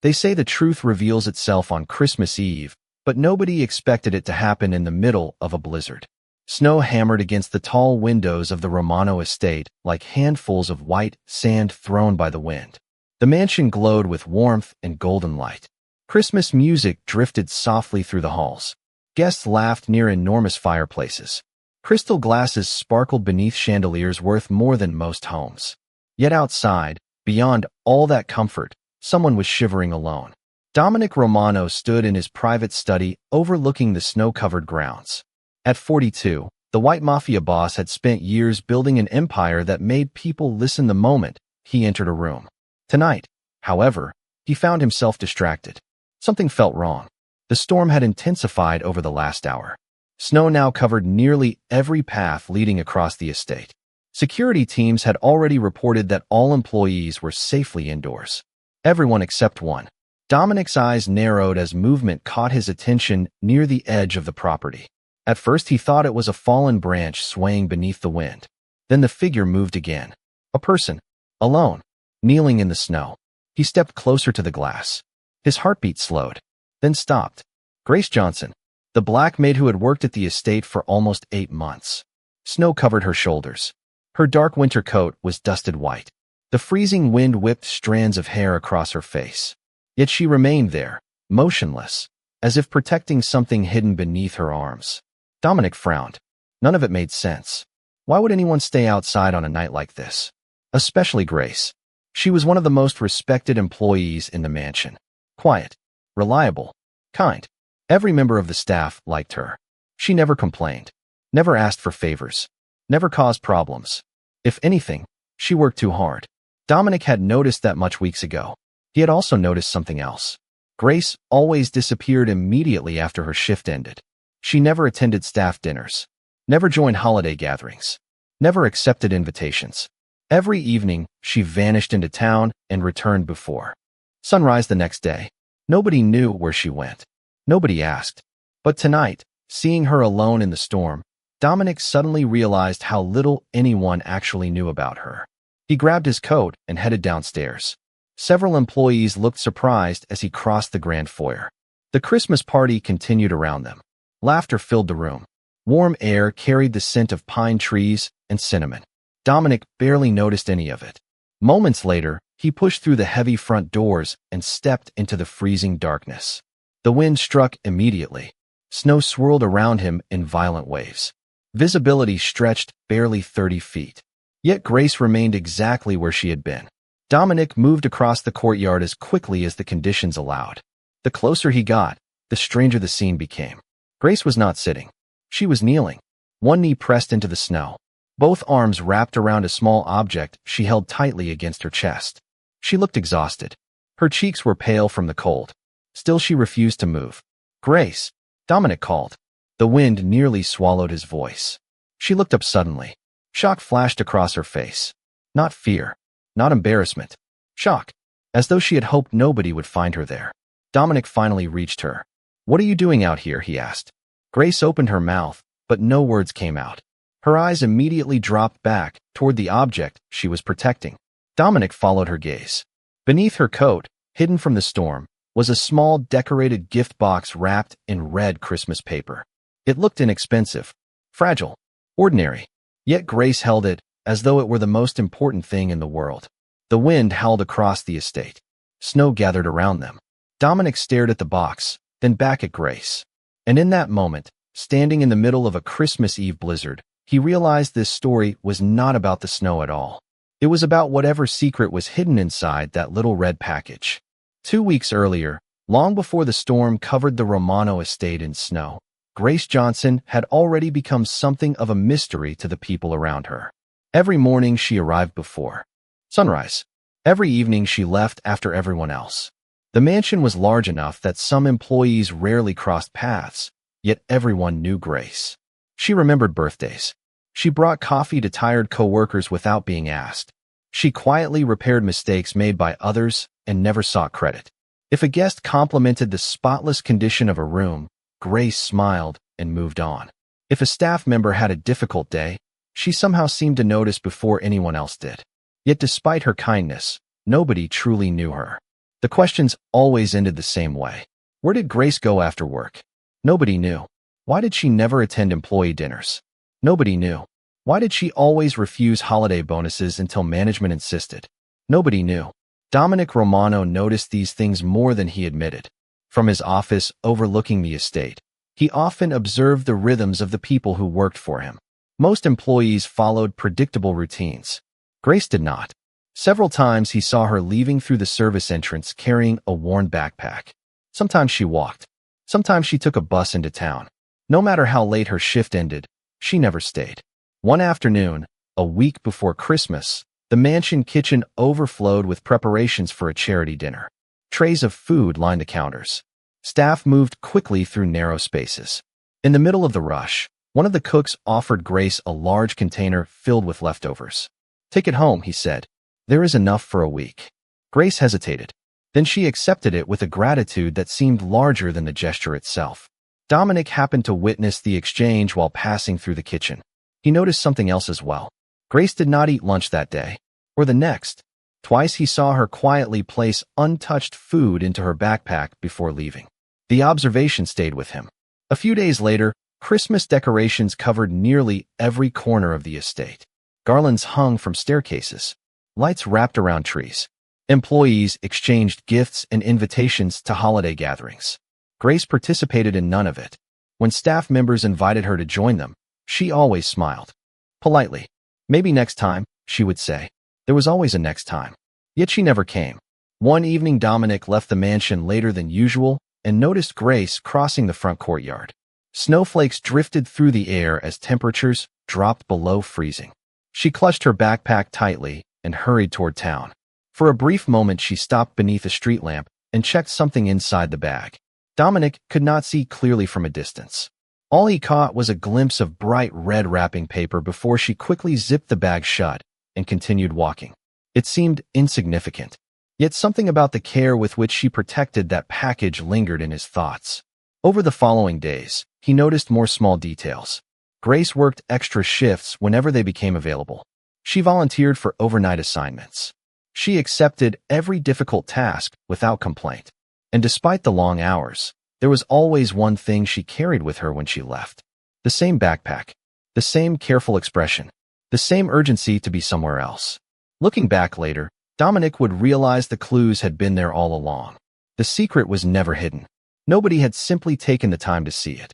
They say the truth reveals itself on Christmas Eve, but nobody expected it to happen in the middle of a blizzard. Snow hammered against the tall windows of the Romano estate like handfuls of white sand thrown by the wind. The mansion glowed with warmth and golden light. Christmas music drifted softly through the halls. Guests laughed near enormous fireplaces. Crystal glasses sparkled beneath chandeliers worth more than most homes. Yet outside, beyond all that comfort, someone was shivering alone. Dominic Romano stood in his private study overlooking the snow-covered grounds. At 42, the white mafia boss had spent years building an empire that made people listen the moment he entered a room. Tonight, however, he found himself distracted. Something felt wrong. The storm had intensified over the last hour. Snow now covered nearly every path leading across the estate. Security teams had already reported that all employees were safely indoors. Everyone except one. Dominic's eyes narrowed as movement caught his attention near the edge of the property. At first he thought it was a fallen branch swaying beneath the wind. Then the figure moved again. A person. Alone. Kneeling in the snow. He stepped closer to the glass. His heartbeat slowed. Then stopped. Grace Johnson. The black maid who had worked at the estate for almost 8 months. Snow covered her shoulders. Her dark winter coat was dusted white. The freezing wind whipped strands of hair across her face. Yet she remained there, motionless, as if protecting something hidden beneath her arms. Dominic frowned. None of it made sense. Why would anyone stay outside on a night like this? Especially Grace. She was one of the most respected employees in the mansion. Quiet, reliable, kind. Every member of the staff liked her. She never complained, never asked for favors, never caused problems. If anything, she worked too hard. Dominic had noticed that much weeks ago. He had also noticed something else. Grace always disappeared immediately after her shift ended. She never attended staff dinners, never joined holiday gatherings, never accepted invitations. Every evening, she vanished into town and returned before sunrise the next day. Nobody knew where she went. Nobody asked. But tonight, seeing her alone in the storm, Dominic suddenly realized how little anyone actually knew about her. He grabbed his coat and headed downstairs. Several employees looked surprised as he crossed the grand foyer. The Christmas party continued around them. Laughter filled the room. Warm air carried the scent of pine trees and cinnamon. Dominic barely noticed any of it. Moments later, he pushed through the heavy front doors and stepped into the freezing darkness. The wind struck immediately. Snow swirled around him in violent waves. Visibility stretched barely 30 feet. Yet Grace remained exactly where she had been. Dominic moved across the courtyard as quickly as the conditions allowed. The closer he got, the stranger the scene became. Grace was not sitting. She was kneeling, one knee pressed into the snow, both arms wrapped around a small object she held tightly against her chest. She looked exhausted. Her cheeks were pale from the cold. Still she refused to move. "Grace," Dominic called. The wind nearly swallowed his voice. She looked up suddenly. Shock flashed across her face. Not fear. Not embarrassment. Shock. As though she had hoped nobody would find her there. Dominic finally reached her. "What are you doing out here?" he asked. Grace opened her mouth, but no words came out. Her eyes immediately dropped back toward the object she was protecting. Dominic followed her gaze. Beneath her coat, hidden from the storm, was a small decorated gift box wrapped in red Christmas paper. It looked inexpensive, fragile, ordinary. Yet Grace held it as though it were the most important thing in the world. The wind howled across the estate. Snow gathered around them. Dominic stared at the box, then back at Grace. And in that moment, standing in the middle of a Christmas Eve blizzard, he realized this story was not about the snow at all. It was about whatever secret was hidden inside that little red package. 2 weeks earlier, long before the storm covered the Romano estate in snow, Grace Johnson had already become something of a mystery to the people around her. Every morning she arrived before sunrise. Every evening she left after everyone else. The mansion was large enough that some employees rarely crossed paths, yet everyone knew Grace. She remembered birthdays. She brought coffee to tired coworkers without being asked. She quietly repaired mistakes made by others and never sought credit. If a guest complimented the spotless condition of a room, Grace smiled and moved on. If a staff member had a difficult day, she somehow seemed to notice before anyone else did. Yet despite her kindness, nobody truly knew her. The questions always ended the same way. Where did Grace go after work? Nobody knew. Why did she never attend employee dinners? Nobody knew. Why did she always refuse holiday bonuses until management insisted? Nobody knew. Dominic Romano noticed these things more than he admitted. From his office overlooking the estate, he often observed the rhythms of the people who worked for him. Most employees followed predictable routines. Grace did not. Several times he saw her leaving through the service entrance carrying a worn backpack. Sometimes she walked. Sometimes she took a bus into town. No matter how late her shift ended, she never stayed. One afternoon, a week before Christmas, the mansion kitchen overflowed with preparations for a charity dinner. Trays of food lined the counters. Staff moved quickly through narrow spaces. In the middle of the rush, one of the cooks offered Grace a large container filled with leftovers. "Take it home," he said. "There is enough for a week." Grace hesitated. Then she accepted it with a gratitude that seemed larger than the gesture itself. Dominic happened to witness the exchange while passing through the kitchen. He noticed something else as well. Grace did not eat lunch that day, or the next. Twice he saw her quietly place untouched food into her backpack before leaving. The observation stayed with him. A few days later, Christmas decorations covered nearly every corner of the estate. Garlands hung from staircases. Lights wrapped around trees. Employees exchanged gifts and invitations to holiday gatherings. Grace participated in none of it. When staff members invited her to join them, she always smiled. Politely. "Maybe next time," she would say. There was always a next time. Yet she never came. One evening, Dominic left the mansion later than usual and noticed Grace crossing the front courtyard. Snowflakes drifted through the air as temperatures dropped below freezing. She clutched her backpack tightly and hurried toward town. For a brief moment, she stopped beneath a street lamp and checked something inside the bag. Dominic could not see clearly from a distance. All he caught was a glimpse of bright red wrapping paper before she quickly zipped the bag shut and continued walking. It seemed insignificant, yet something about the care with which she protected that package lingered in his thoughts. Over the following days, he noticed more small details. Grace worked extra shifts whenever they became available. She volunteered for overnight assignments. She accepted every difficult task without complaint. And despite the long hours, there was always one thing she carried with her when she left. The same backpack, the same careful expression, the same urgency to be somewhere else. Looking back later, Dominic would realize the clues had been there all along. The secret was never hidden. Nobody had simply taken the time to see it.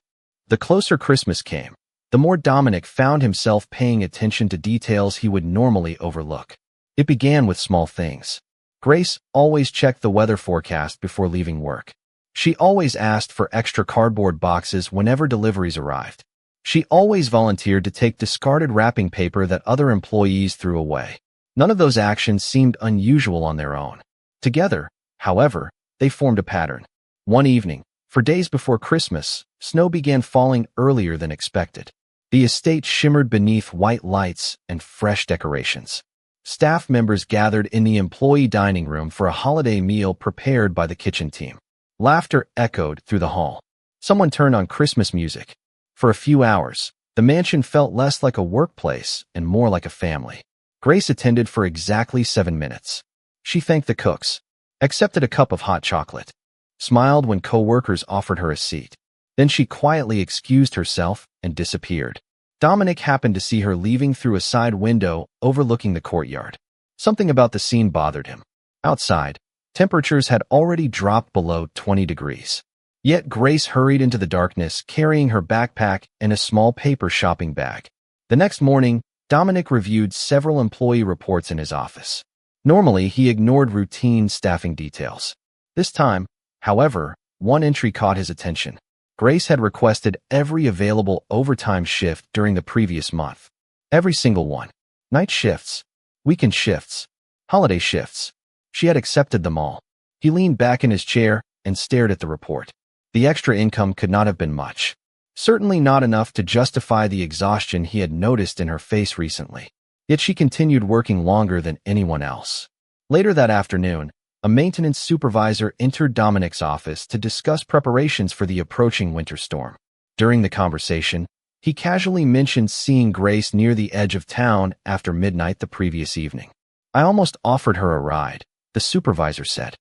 The closer Christmas came, the more Dominic found himself paying attention to details he would normally overlook. It began with small things. Grace always checked the weather forecast before leaving work. She always asked for extra cardboard boxes whenever deliveries arrived. She always volunteered to take discarded wrapping paper that other employees threw away. None of those actions seemed unusual on their own. Together, however, they formed a pattern. One evening, for days before Christmas, snow began falling earlier than expected. The estate shimmered beneath white lights and fresh decorations. Staff members gathered in the employee dining room for a holiday meal prepared by the kitchen team. Laughter echoed through the hall. Someone turned on Christmas music. For a few hours, the mansion felt less like a workplace and more like a family. Grace attended for exactly 7 minutes. She thanked the cooks, accepted a cup of hot chocolate, smiled when co-workers offered her a seat. Then she quietly excused herself and disappeared. Dominic happened to see her leaving through a side window overlooking the courtyard. Something about the scene bothered him. Outside, temperatures had already dropped below 20 degrees. Yet Grace hurried into the darkness carrying her backpack and a small paper shopping bag. The next morning, Dominic reviewed several employee reports in his office. Normally, he ignored routine staffing details. This time, however, one entry caught his attention. Grace had requested every available overtime shift during the previous month. Every single one. Night shifts, weekend shifts, holiday shifts. She had accepted them all. He leaned back in his chair and stared at the report. The extra income could not have been much. Certainly not enough to justify the exhaustion he had noticed in her face recently. Yet she continued working longer than anyone else. Later that afternoon, a maintenance supervisor entered Dominic's office to discuss preparations for the approaching winter storm. During the conversation, he casually mentioned seeing Grace near the edge of town after midnight the previous evening. "I almost offered her a ride," the supervisor said.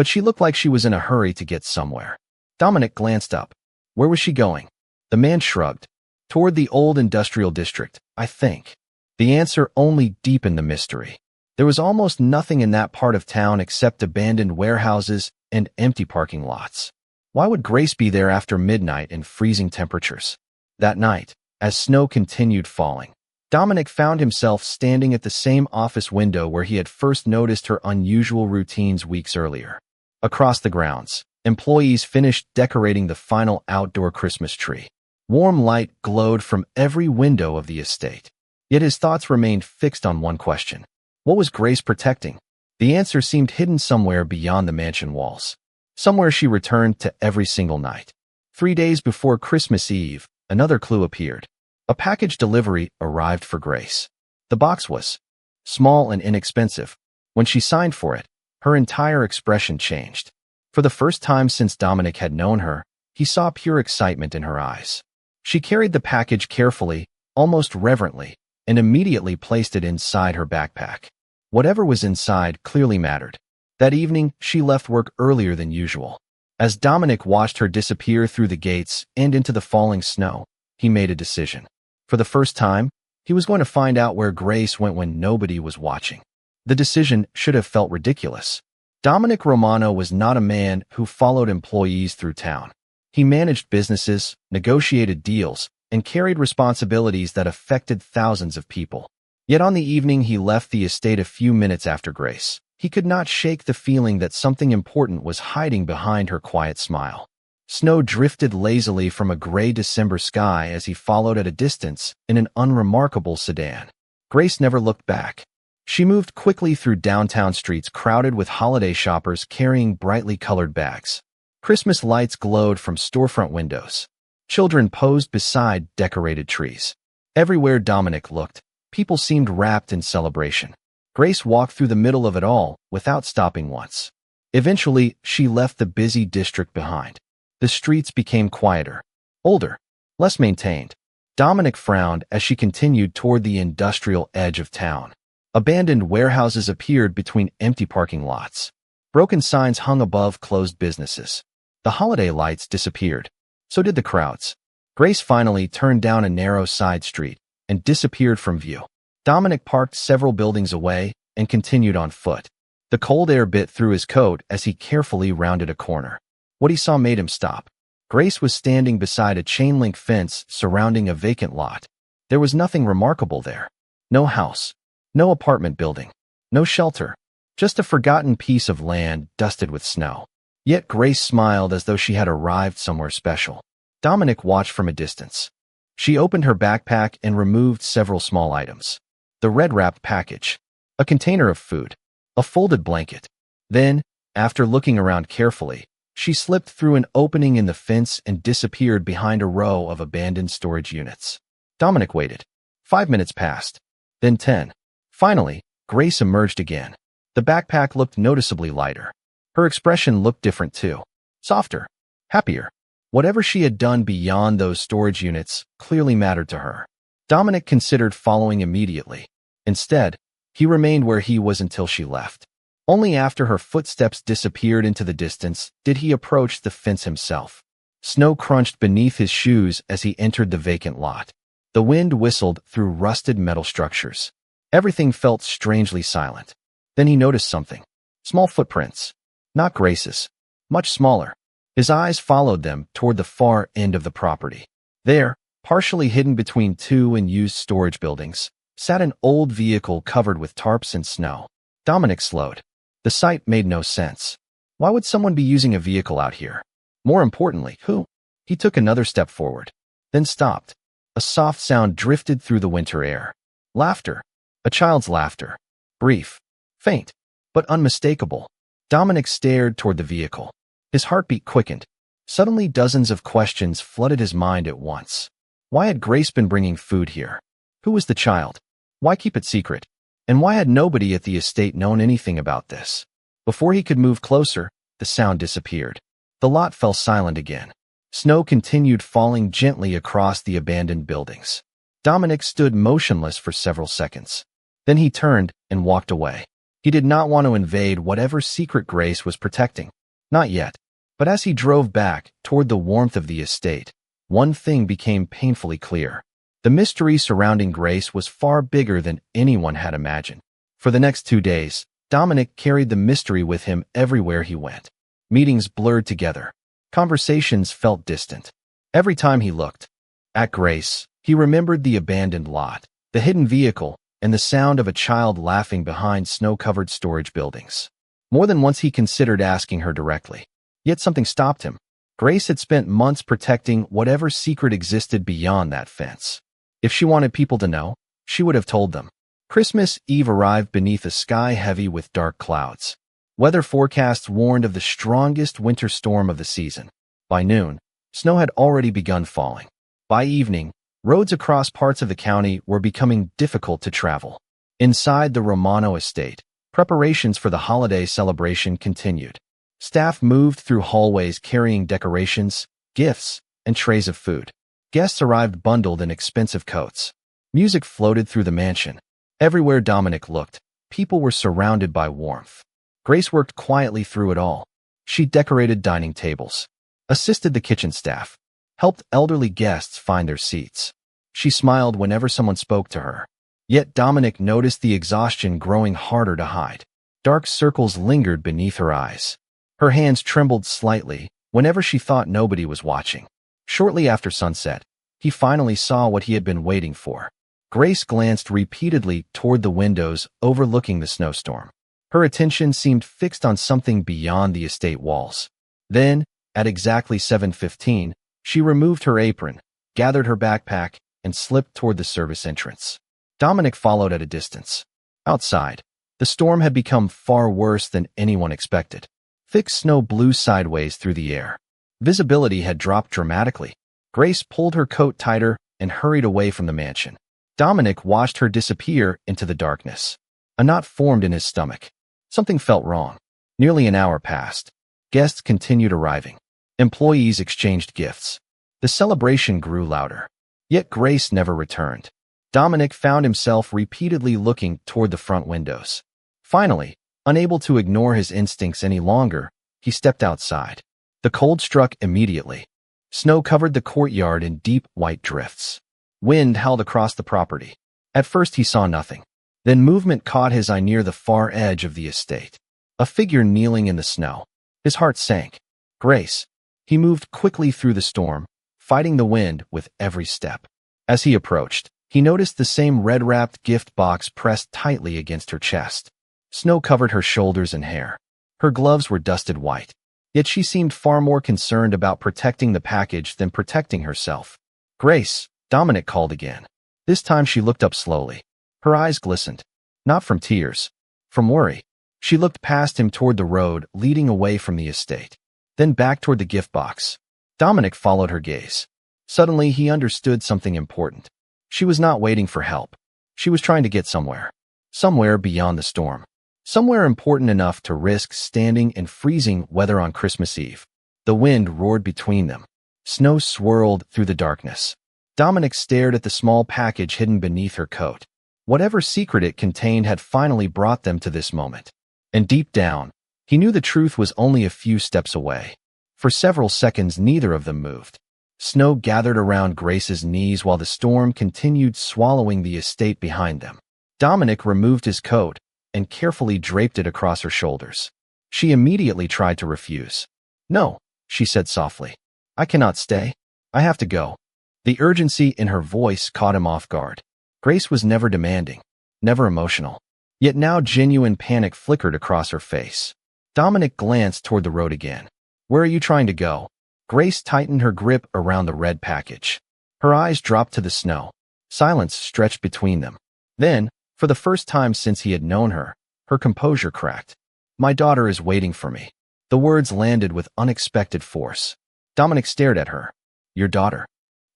but she looked like she was in a hurry to get somewhere. Dominic glanced up. Where was she going? The man shrugged. Toward the old industrial district, I think. The answer only deepened the mystery. There was almost nothing in that part of town except abandoned warehouses and empty parking lots. Why would Grace be there after midnight in freezing temperatures? That night, as snow continued falling, Dominic found himself standing at the same office window where he had first noticed her unusual routines weeks earlier. Across the grounds, employees finished decorating the final outdoor Christmas tree. Warm light glowed from every window of the estate. Yet his thoughts remained fixed on one question. What was Grace protecting? The answer seemed hidden somewhere beyond the mansion walls. Somewhere she returned to every single night. 3 days before Christmas Eve, another clue appeared. A package delivery arrived for Grace. The box was small and inexpensive. When she signed for it, her entire expression changed. For the first time since Dominic had known her, he saw pure excitement in her eyes. She carried the package carefully, almost reverently, and immediately placed it inside her backpack. Whatever was inside clearly mattered. That evening, she left work earlier than usual. As Dominic watched her disappear through the gates and into the falling snow, he made a decision. For the first time, he was going to find out where Grace went when nobody was watching. The decision should have felt ridiculous. Dominic Romano was not a man who followed employees through town. He managed businesses, negotiated deals, and carried responsibilities that affected thousands of people. Yet on the evening he left the estate a few minutes after Grace, he could not shake the feeling that something important was hiding behind her quiet smile. Snow drifted lazily from a gray December sky as he followed at a distance in an unremarkable sedan. Grace never looked back. She moved quickly through downtown streets crowded with holiday shoppers carrying brightly colored bags. Christmas lights glowed from storefront windows. Children posed beside decorated trees. Everywhere Dominic looked, people seemed wrapped in celebration. Grace walked through the middle of it all without stopping once. Eventually, she left the busy district behind. The streets became quieter, older, less maintained. Dominic frowned as she continued toward the industrial edge of town. Abandoned warehouses appeared between empty parking lots. Broken signs hung above closed businesses. The holiday lights disappeared. So did the crowds. Grace finally turned down a narrow side street and disappeared from view. Dominic parked several buildings away and continued on foot. The cold air bit through his coat as he carefully rounded a corner. What he saw made him stop. Grace was standing beside a chain-link fence surrounding a vacant lot. There was nothing remarkable there. No house. No apartment building. No shelter. Just a forgotten piece of land dusted with snow. Yet Grace smiled as though she had arrived somewhere special. Dominic watched from a distance. She opened her backpack and removed several small items. The red-wrapped package. A container of food. A folded blanket. Then, after looking around carefully, she slipped through an opening in the fence and disappeared behind a row of abandoned storage units. Dominic waited. 5 minutes passed. Then 10. Finally, Grace emerged again. The backpack looked noticeably lighter. Her expression looked different too. Softer. Happier. Whatever she had done beyond those storage units clearly mattered to her. Dominic considered following immediately. Instead, he remained where he was until she left. Only after her footsteps disappeared into the distance did he approach the fence himself. Snow crunched beneath his shoes as he entered the vacant lot. The wind whistled through rusted metal structures. Everything felt strangely silent. Then he noticed something. Small footprints. Not Grace's. Much smaller. His eyes followed them toward the far end of the property. There, partially hidden between two unused storage buildings, sat an old vehicle covered with tarps and snow. Dominic slowed. The sight made no sense. Why would someone be using a vehicle out here? More importantly, who? He took another step forward, then stopped. A soft sound drifted through the winter air. Laughter. A child's laughter. Brief. Faint. But unmistakable. Dominic stared toward the vehicle. His heartbeat quickened. Suddenly dozens of questions flooded his mind at once. Why had Grace been bringing food here? Who was the child? Why keep it secret? And why had nobody at the estate known anything about this? Before he could move closer, the sound disappeared. The lot fell silent again. Snow continued falling gently across the abandoned buildings. Dominic stood motionless for several seconds. Then he turned and walked away. He did not want to invade whatever secret Grace was protecting. Not yet. But as he drove back toward the warmth of the estate, one thing became painfully clear. The mystery surrounding Grace was far bigger than anyone had imagined. For the next 2 days, Dominic carried the mystery with him everywhere he went. Meetings blurred together. Conversations felt distant. Every time he looked at Grace, he remembered the abandoned lot, the hidden vehicle, and the sound of a child laughing behind snow-covered storage buildings. More than once he considered asking her directly. Yet something stopped him. Grace had spent months protecting whatever secret existed beyond that fence. If she wanted people to know, she would have told them. Christmas Eve arrived beneath a sky heavy with dark clouds. Weather forecasts warned of the strongest winter storm of the season. By noon, snow had already begun falling. By evening, roads across parts of the county were becoming difficult to travel. Inside the Romano estate, preparations for the holiday celebration continued. Staff moved through hallways carrying decorations, gifts, and trays of food. Guests arrived bundled in expensive coats. Music floated through the mansion. Everywhere Dominic looked, people were surrounded by warmth. Grace worked quietly through it all. She decorated dining tables, assisted the kitchen staff, helped elderly guests find their seats. She smiled whenever someone spoke to her. Yet Dominic noticed the exhaustion growing harder to hide. Dark circles lingered beneath her eyes. Her hands trembled slightly whenever she thought nobody was watching. Shortly after sunset, he finally saw what he had been waiting for. Grace glanced repeatedly toward the windows overlooking the snowstorm. Her attention seemed fixed on something beyond the estate walls. Then, at exactly 7:15, she removed her apron, gathered her backpack, and slipped toward the service entrance. Dominic followed at a distance. Outside, the storm had become far worse than anyone expected. Thick snow blew sideways through the air. Visibility had dropped dramatically. Grace pulled her coat tighter and hurried away from the mansion. Dominic watched her disappear into the darkness. A knot formed in his stomach. Something felt wrong. Nearly an hour passed. Guests continued arriving. Employees exchanged gifts. The celebration grew louder. Yet Grace never returned. Dominic found himself repeatedly looking toward the front windows. Finally, unable to ignore his instincts any longer, he stepped outside. The cold struck immediately. Snow covered the courtyard in deep white drifts. Wind howled across the property. At first he saw nothing. Then movement caught his eye near the far edge of the estate. A figure kneeling in the snow. His heart sank. Grace. He moved quickly through the storm, fighting the wind with every step. As he approached, he noticed the same red-wrapped gift box pressed tightly against her chest. Snow covered her shoulders and hair. Her gloves were dusted white. Yet she seemed far more concerned about protecting the package than protecting herself. Grace, Dominic called again. This time she looked up slowly. Her eyes glistened. Not from tears. From worry. She looked past him toward the road leading away from the estate. Then back toward the gift box. Dominic followed her gaze. Suddenly he understood something important. She was not waiting for help. She was trying to get somewhere. Somewhere beyond the storm. Somewhere important enough to risk standing in freezing weather on Christmas Eve. The wind roared between them. Snow swirled through the darkness. Dominic stared at the small package hidden beneath her coat. Whatever secret it contained had finally brought them to this moment. And deep down, he knew the truth was only a few steps away. For several seconds, neither of them moved. Snow gathered around Grace's knees while the storm continued swallowing the estate behind them. Dominic removed his coat and carefully draped it across her shoulders. She immediately tried to refuse. "No," she said softly. "I cannot stay. I have to go." The urgency in her voice caught him off guard. Grace was never demanding, never emotional. Yet now genuine panic flickered across her face. Dominic glanced toward the road again. "Where are you trying to go?" Grace tightened her grip around the red package. Her eyes dropped to the snow. Silence stretched between them. Then, for the first time since he had known her, her composure cracked. "My daughter is waiting for me." The words landed with unexpected force. Dominic stared at her. "Your daughter?"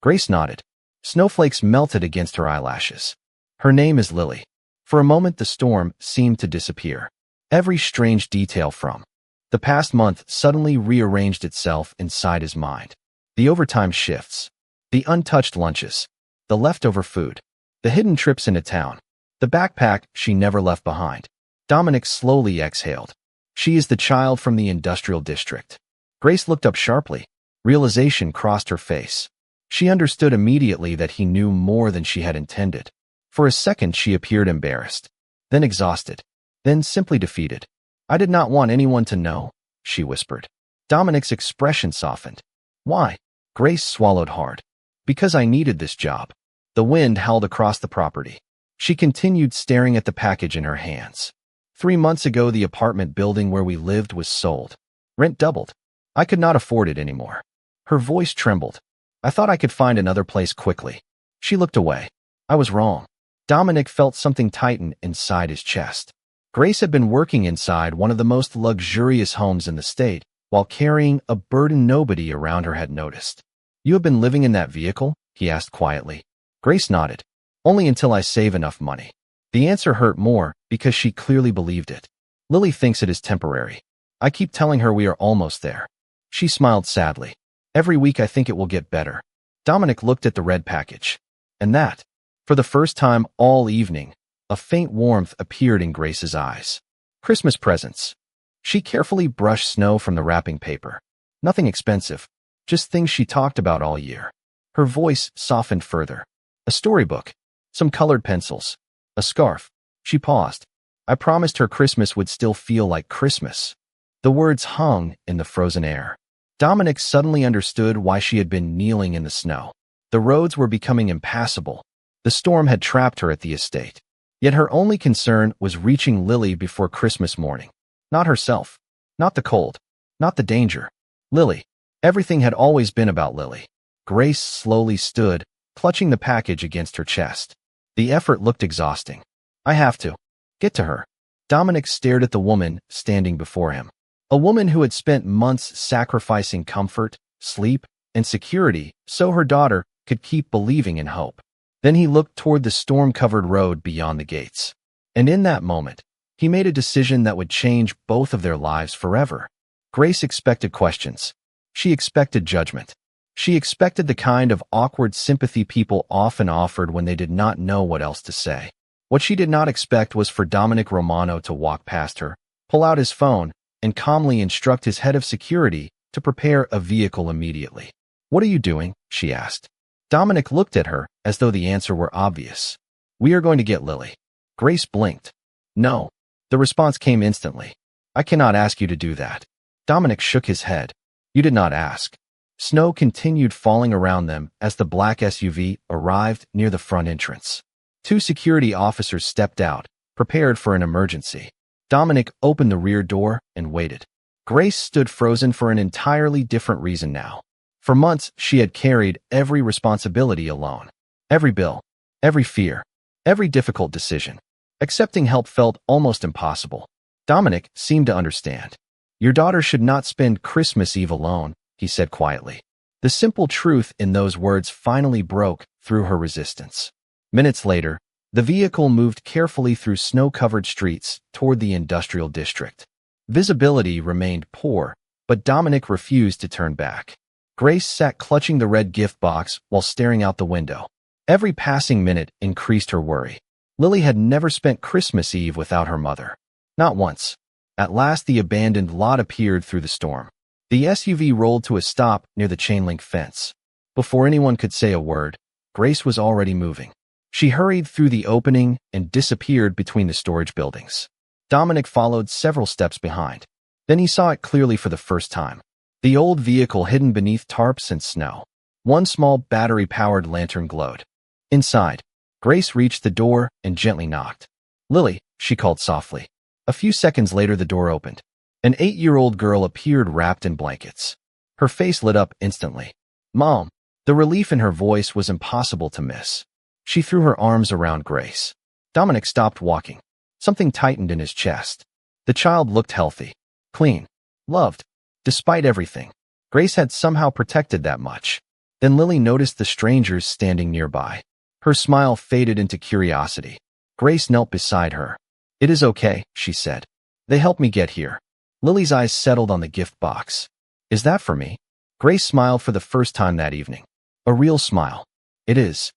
Grace nodded. Snowflakes melted against her eyelashes. "Her name is Lily." For a moment the storm seemed to disappear. Every strange detail from the past month suddenly rearranged itself inside his mind. The overtime shifts, the untouched lunches, the leftover food, the hidden trips into town, the backpack she never left behind. Dominic slowly exhaled. She is the child from the industrial district. Grace looked up sharply. Realization crossed her face. She understood immediately that he knew more than she had intended. For a second she appeared embarrassed, then exhausted, then simply defeated. "I did not want anyone to know," she whispered. Dominic's expression softened. "Why?" Grace swallowed hard. "Because I needed this job." The wind howled across the property. She continued staring at the package in her hands. 3 months ago, the apartment building where we lived was sold. Rent doubled. I could not afford it anymore. Her voice trembled. "I thought I could find another place quickly." She looked away. "I was wrong." Dominic felt something tighten inside his chest. Grace had been working inside one of the most luxurious homes in the state, while carrying a burden nobody around her had noticed. "You have been living in that vehicle?" he asked quietly. Grace nodded. "Only until I save enough money." The answer hurt more because she clearly believed it. "Lily thinks it is temporary. I keep telling her we are almost there." She smiled sadly. "Every week I think it will get better." Dominic looked at the red package. And that, for the first time all evening, a faint warmth appeared in Grace's eyes. Christmas presents. She carefully brushed snow from the wrapping paper. Nothing expensive, just things she talked about all year. Her voice softened further. A storybook, some colored pencils, a scarf. She paused. I promised her Christmas would still feel like Christmas. The words hung in the frozen air. Dominic suddenly understood why she had been kneeling in the snow. The roads were becoming impassable. The storm had trapped her at the estate. Yet her only concern was reaching Lily before Christmas morning. Not herself. Not the cold. Not the danger. Lily. Everything had always been about Lily. Grace slowly stood, clutching the package against her chest. The effort looked exhausting. "I have to get to her." Dominic stared at the woman standing before him. A woman who had spent months sacrificing comfort, sleep, and security so her daughter could keep believing in hope. Then he looked toward the storm-covered road beyond the gates. And in that moment, he made a decision that would change both of their lives forever. Grace expected questions. She expected judgment. She expected the kind of awkward sympathy people often offered when they did not know what else to say. What she did not expect was for Dominic Romano to walk past her, pull out his phone, and calmly instruct his head of security to prepare a vehicle immediately. "What are you doing?" she asked. Dominic looked at her as though the answer were obvious. "We are going to get Lily." Grace blinked. "No." The response came instantly. "I cannot ask you to do that." Dominic shook his head. "You did not ask." Snow continued falling around them as the black SUV arrived near the front entrance. 2 security officers stepped out, prepared for an emergency. Dominic opened the rear door and waited. Grace stood frozen for an entirely different reason now. For months, she had carried every responsibility alone. Every bill, every fear, every difficult decision. Accepting help felt almost impossible. Dominic seemed to understand. "Your daughter should not spend Christmas Eve alone," he said quietly. The simple truth in those words finally broke through her resistance. Minutes later, the vehicle moved carefully through snow-covered streets toward the industrial district. Visibility remained poor, but Dominic refused to turn back. Grace sat clutching the red gift box while staring out the window. Every passing minute increased her worry. Lily had never spent Christmas Eve without her mother. Not once. At last the abandoned lot appeared through the storm. The SUV rolled to a stop near the chain-link fence. Before anyone could say a word, Grace was already moving. She hurried through the opening and disappeared between the storage buildings. Dominic followed several steps behind. Then he saw it clearly for the first time. The old vehicle hidden beneath tarps and snow. One small battery-powered lantern glowed. Inside, Grace reached the door and gently knocked. "Lily," she called softly. A few seconds later the door opened. An 8-year-old girl appeared wrapped in blankets. Her face lit up instantly. "Mom." The relief in her voice was impossible to miss. She threw her arms around Grace. Dominic stopped walking. Something tightened in his chest. The child looked healthy, clean, loved. Despite everything, Grace had somehow protected that much. Then Lily noticed the strangers standing nearby. Her smile faded into curiosity. Grace knelt beside her. "It is okay," she said. "They helped me get here." Lily's eyes settled on the gift box. "Is that for me?" Grace smiled for the first time that evening. A real smile. "It is."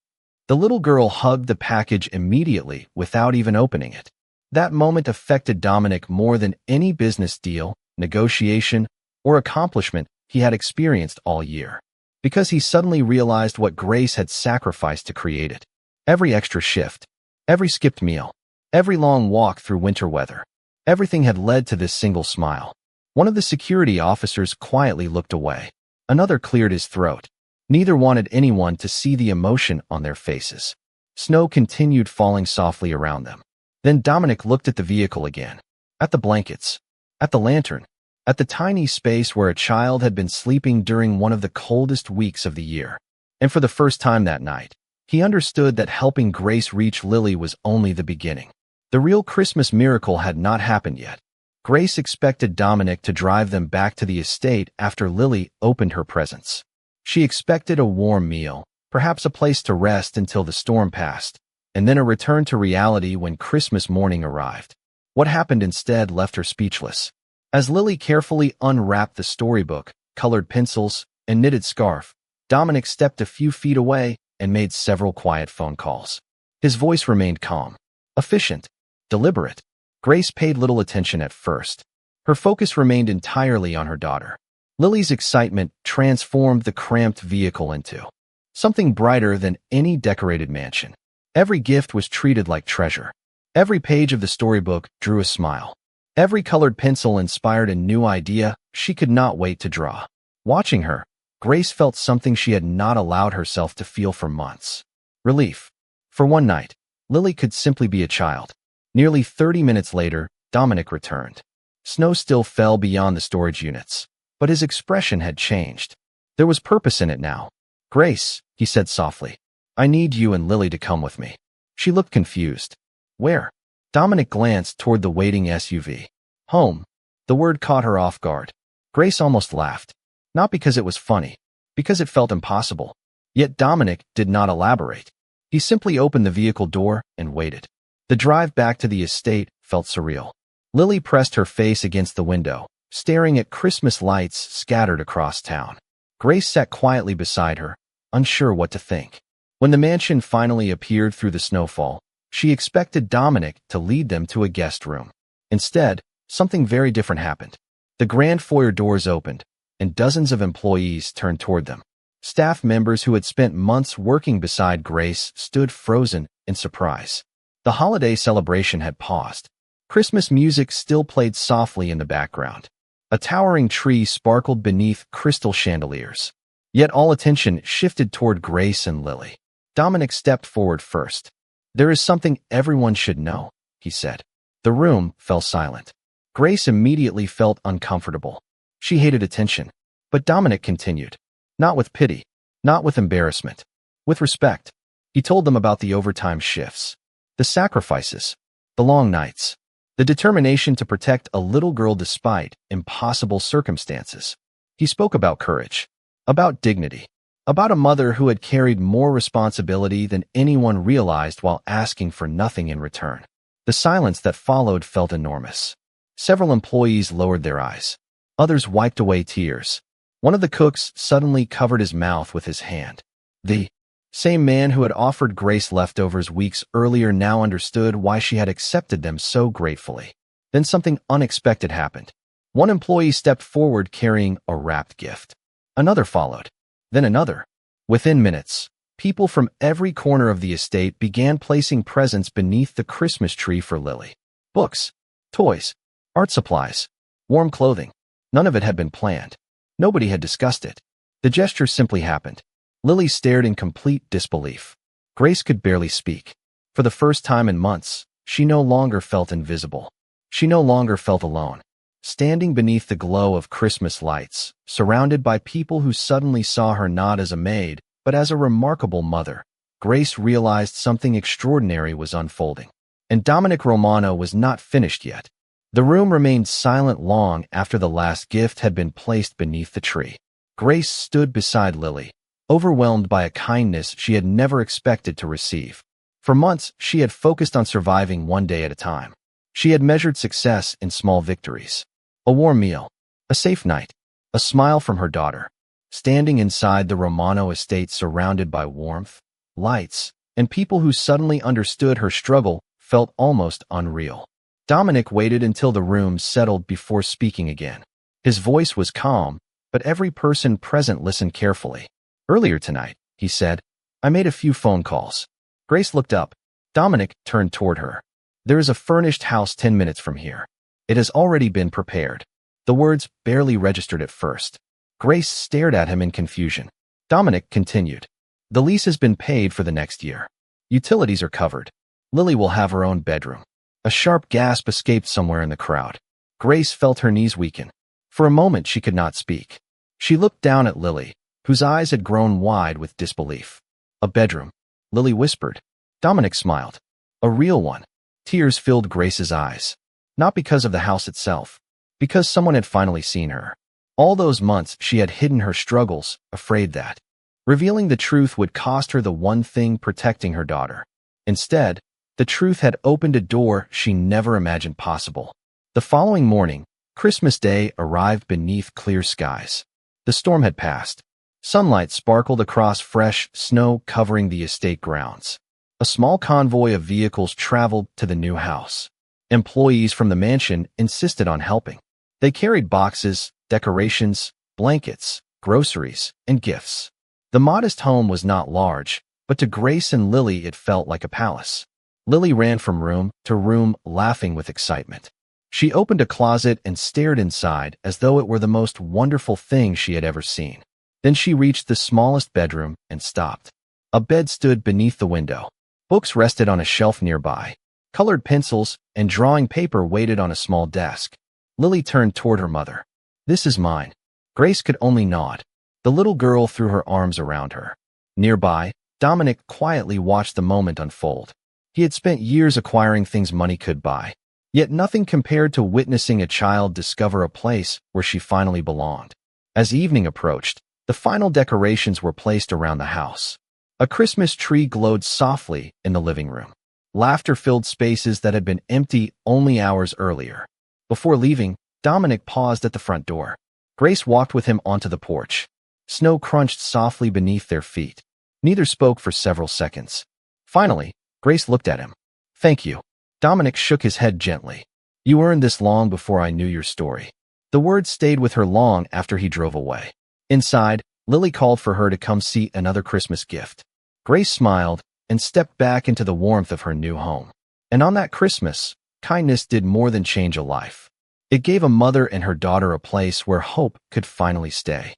The little girl hugged the package immediately without even opening it. That moment affected Dominic more than any business deal, negotiation, or accomplishment he had experienced all year. Because he suddenly realized what Grace had sacrificed to create it. Every extra shift, every skipped meal, every long walk through winter weather, everything had led to this single smile. One of the security officers quietly looked away. Another cleared his throat. Neither wanted anyone to see the emotion on their faces. Snow continued falling softly around them. Then Dominic looked at the vehicle again. At the blankets. At the lantern. At the tiny space where a child had been sleeping during one of the coldest weeks of the year. And for the first time that night, he understood that helping Grace reach Lily was only the beginning. The real Christmas miracle had not happened yet. Grace expected Dominic to drive them back to the estate after Lily opened her presents. She expected a warm meal, perhaps a place to rest until the storm passed, and then a return to reality when Christmas morning arrived. What happened instead left her speechless. As Lily carefully unwrapped the storybook, colored pencils, and knitted scarf, Dominic stepped a few feet away and made several quiet phone calls. His voice remained calm, efficient, deliberate. Grace paid little attention at first. Her focus remained entirely on her daughter. Lily's excitement transformed the cramped vehicle into something brighter than any decorated mansion. Every gift was treated like treasure. Every page of the storybook drew a smile. Every colored pencil inspired a new idea she could not wait to draw. Watching her, Grace felt something she had not allowed herself to feel for months. Relief. For one night, Lily could simply be a child. Nearly 30 minutes later, Dominic returned. Snow still fell beyond the storage units, but his expression had changed. There was purpose in it now. "Grace," he said softly, "I need you and Lily to come with me." She looked confused. "Where?" Dominic glanced toward the waiting SUV. "Home." The word caught her off guard. Grace almost laughed. Not because it was funny, because it felt impossible. Yet Dominic did not elaborate. He simply opened the vehicle door and waited. The drive back to the estate felt surreal. Lily pressed her face against the window, staring at Christmas lights scattered across town. Grace sat quietly beside her, unsure what to think. When the mansion finally appeared through the snowfall, she expected Dominic to lead them to a guest room. Instead, something very different happened. The grand foyer doors opened, and dozens of employees turned toward them. Staff members who had spent months working beside Grace stood frozen in surprise. The holiday celebration had paused. Christmas music still played softly in the background. A towering tree sparkled beneath crystal chandeliers. Yet all attention shifted toward Grace and Lily. Dominic stepped forward first. "There is something everyone should know," he said. The room fell silent. Grace immediately felt uncomfortable. She hated attention. But Dominic continued. Not with pity, not with embarrassment, with respect. He told them about the overtime shifts, the sacrifices, the long nights, the determination to protect a little girl despite impossible circumstances. He spoke about courage, about dignity, about a mother who had carried more responsibility than anyone realized while asking for nothing in return. The silence that followed felt enormous. Several employees lowered their eyes. Others wiped away tears. One of the cooks suddenly covered his mouth with his hand. The same man who had offered Grace leftovers weeks earlier now understood why she had accepted them so gratefully. Then something unexpected happened. One employee stepped forward carrying a wrapped gift. Another followed. Then another. Within minutes, people from every corner of the estate began placing presents beneath the Christmas tree for Lily. Books, toys, art supplies, warm clothing. None of it had been planned. Nobody had discussed it. The gesture simply happened. Lily stared in complete disbelief. Grace could barely speak. For the first time in months, she no longer felt invisible. She no longer felt alone. Standing beneath the glow of Christmas lights, surrounded by people who suddenly saw her not as a maid, but as a remarkable mother, Grace realized something extraordinary was unfolding. And Dominic Romano was not finished yet. The room remained silent long after the last gift had been placed beneath the tree. Grace stood beside Lily, overwhelmed by a kindness she had never expected to receive. For months, she had focused on surviving one day at a time. She had measured success in small victories. A warm meal, a safe night, a smile from her daughter. Standing inside the Romano estate surrounded by warmth, lights, and people who suddenly understood her struggle felt almost unreal. Dominic waited until the room settled before speaking again. His voice was calm, but every person present listened carefully. Earlier tonight, he said, I made a few phone calls. Grace looked up. Dominic turned toward her. There is a furnished house 10 minutes from here. It has already been prepared. The words barely registered at first. Grace stared at him in confusion. Dominic continued. The lease has been paid for the next year. Utilities are covered. Lily will have her own bedroom. A sharp gasp escaped somewhere in the crowd. Grace felt her knees weaken. For a moment she could not speak. She looked down at Lily, whose eyes had grown wide with disbelief. A bedroom, Lily whispered. Dominic smiled. A real one. Tears filled Grace's eyes. Not because of the house itself, because someone had finally seen her. All those months she had hidden her struggles, afraid that revealing the truth would cost her the one thing protecting her daughter. Instead, the truth had opened a door she never imagined possible. The following morning, Christmas Day arrived beneath clear skies. The storm had passed. Sunlight sparkled across fresh snow covering the estate grounds. A small convoy of vehicles traveled to the new house. Employees from the mansion insisted on helping. They carried boxes, decorations, blankets, groceries, and gifts. The modest home was not large, but to Grace and Lily it felt like a palace. Lily ran from room to room, laughing with excitement. She opened a closet and stared inside as though it were the most wonderful thing she had ever seen. Then she reached the smallest bedroom and stopped. A bed stood beneath the window. Books rested on a shelf nearby. Colored pencils and drawing paper waited on a small desk. Lily turned toward her mother. This is mine. Grace could only nod. The little girl threw her arms around her. Nearby, Dominic quietly watched the moment unfold. He had spent years acquiring things money could buy, yet nothing compared to witnessing a child discover a place where she finally belonged. As evening approached, the final decorations were placed around the house. A Christmas tree glowed softly in the living room. Laughter filled spaces that had been empty only hours earlier. Before leaving, Dominic paused at the front door. Grace walked with him onto the porch. Snow crunched softly beneath their feet. Neither spoke for several seconds. Finally, Grace looked at him. Thank you. Dominic shook his head gently. You earned this long before I knew your story. The words stayed with her long after he drove away. Inside, Lily called for her to come see another Christmas gift. Grace smiled and stepped back into the warmth of her new home. And on that Christmas, kindness did more than change a life. It gave a mother and her daughter a place where hope could finally stay.